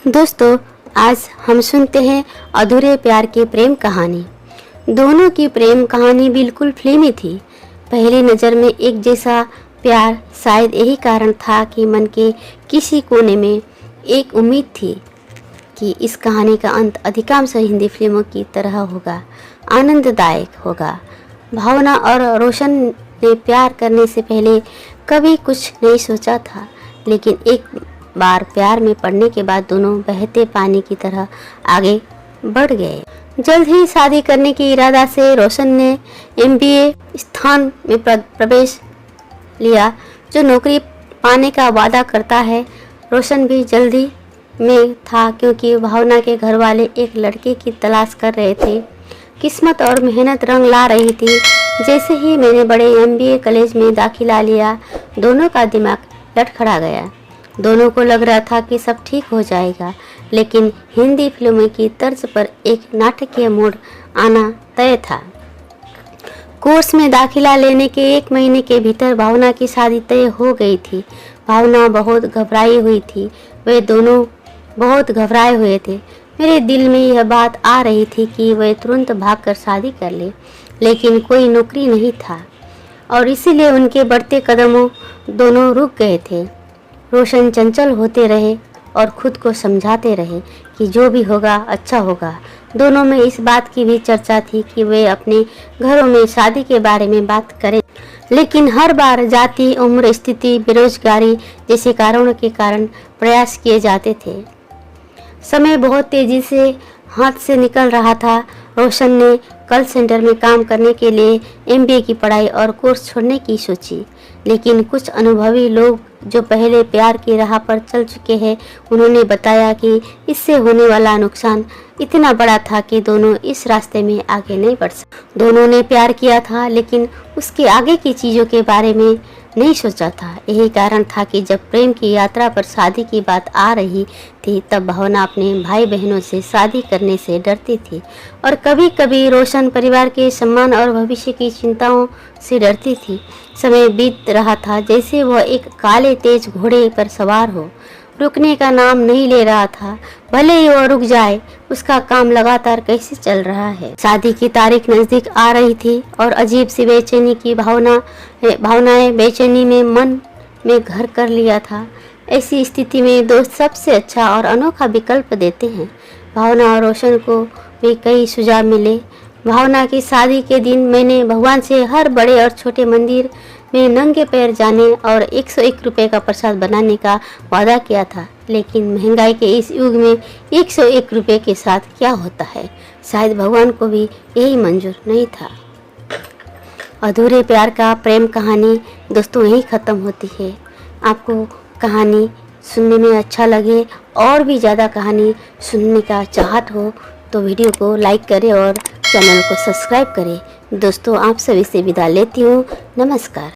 दोस्तों, आज हम सुनते हैं अधूरे प्यार की प्रेम कहानी। दोनों की प्रेम कहानी बिल्कुल फिल्मी थी। पहली नज़र में एक जैसा प्यार, शायद यही कारण था कि मन के किसी कोने में एक उम्मीद थी कि इस कहानी का अंत अधिकांश हिंदी फिल्मों की तरह होगा, आनंददायक होगा। भावना और रोशन ने प्यार करने से पहले कभी कुछ नहीं सोचा था, लेकिन एक बार प्यार में पड़ने के बाद दोनों बहते पानी की तरह आगे बढ़ गए। जल्द ही शादी करने की इरादा से रोशन ने एमबीए स्थान में प्रवेश लिया, जो नौकरी पाने का वादा करता है। रोशन भी जल्दी में था, क्योंकि भावना के घर वाले एक लड़के की तलाश कर रहे थे। किस्मत और मेहनत रंग ला रही थी। जैसे ही मैंने बड़े एमबीए कॉलेज में दाखिला लिया, दोनों का दिमाग लड़खड़ा गया। दोनों को लग रहा था कि सब ठीक हो जाएगा, लेकिन हिंदी फिल्मों की तर्ज पर एक नाटकीय मोड़ आना तय था। कोर्स में दाखिला लेने के 1 महीने के भीतर भावना की शादी तय हो गई थी। भावना बहुत घबराई हुई थी। वे दोनों बहुत घबराए हुए थे। मेरे दिल में यह बात आ रही थी कि वे तुरंत भागकर शादी कर ले, लेकिन कोई नौकरी नहीं था और इसीलिए उनके बढ़ते कदमों दोनों रुक गए थे। रोशन चंचल होते रहे और खुद को समझाते रहे कि जो भी होगा अच्छा होगा। दोनों में इस बात की भी चर्चा थी कि वे अपने घरों में शादी के बारे में बात करें, लेकिन हर बार जाति, उम्र, स्थिति, बेरोजगारी जैसे कारणों के कारण प्रयास किए जाते थे। समय बहुत तेजी से हाथ से निकल रहा था। रोशन ने कॉल सेंटर में काम करने के लिए एमबीए की पढ़ाई और कोर्स छोड़ने की सोची, लेकिन कुछ अनुभवी लोग जो पहले प्यार की राह पर चल चुके हैं, उन्होंने बताया कि इससे होने वाला नुकसान इतना बड़ा था कि दोनों इस रास्ते में आगे नहीं बढ़ सकते। दोनों ने प्यार किया था, लेकिन उसके आगे की चीज़ों के बारे में नहीं सोचा था। यही कारण था कि जब प्रेम की यात्रा पर शादी की बात आ रही थी, तब भावना अपने भाई बहनों से शादी करने से डरती थी और कभी कभी रोशन परिवार के सम्मान और भविष्य की चिंताओं से डरती थी। समय बीत रहा था जैसे वह एक काले तेज घोड़े पर सवार हो, रुकने का नाम नहीं ले रहा था। भले ही वह रुक जाए, उसका काम लगातार कैसे चल रहा है। शादी की तारीख नज़दीक आ रही थी और अजीब सी बेचैनी की भावनाएं बेचैनी में मन में घर कर लिया था। ऐसी स्थिति में दोस्त सबसे अच्छा और अनोखा विकल्प देते हैं। भावना और रोशन को भी कई सुझाव मिले। भावना की शादी के दिन मैंने भगवान से हर बड़े और छोटे मंदिर में नंगे पैर जाने और 101 रुपये का प्रसाद बनाने का वादा किया था, लेकिन महंगाई के इस युग में 101 रुपये के साथ क्या होता है, शायद भगवान को भी यही मंजूर नहीं था। अधूरे प्यार का प्रेम कहानी दोस्तों यहीं ख़त्म होती है। आपको कहानी सुनने में अच्छा लगे और भी ज़्यादा कहानी सुनने का चाहत हो तो वीडियो को लाइक करें और चैनल को सब्सक्राइब करें। दोस्तों, आप सभी से विदा लेती हूँ। नमस्कार।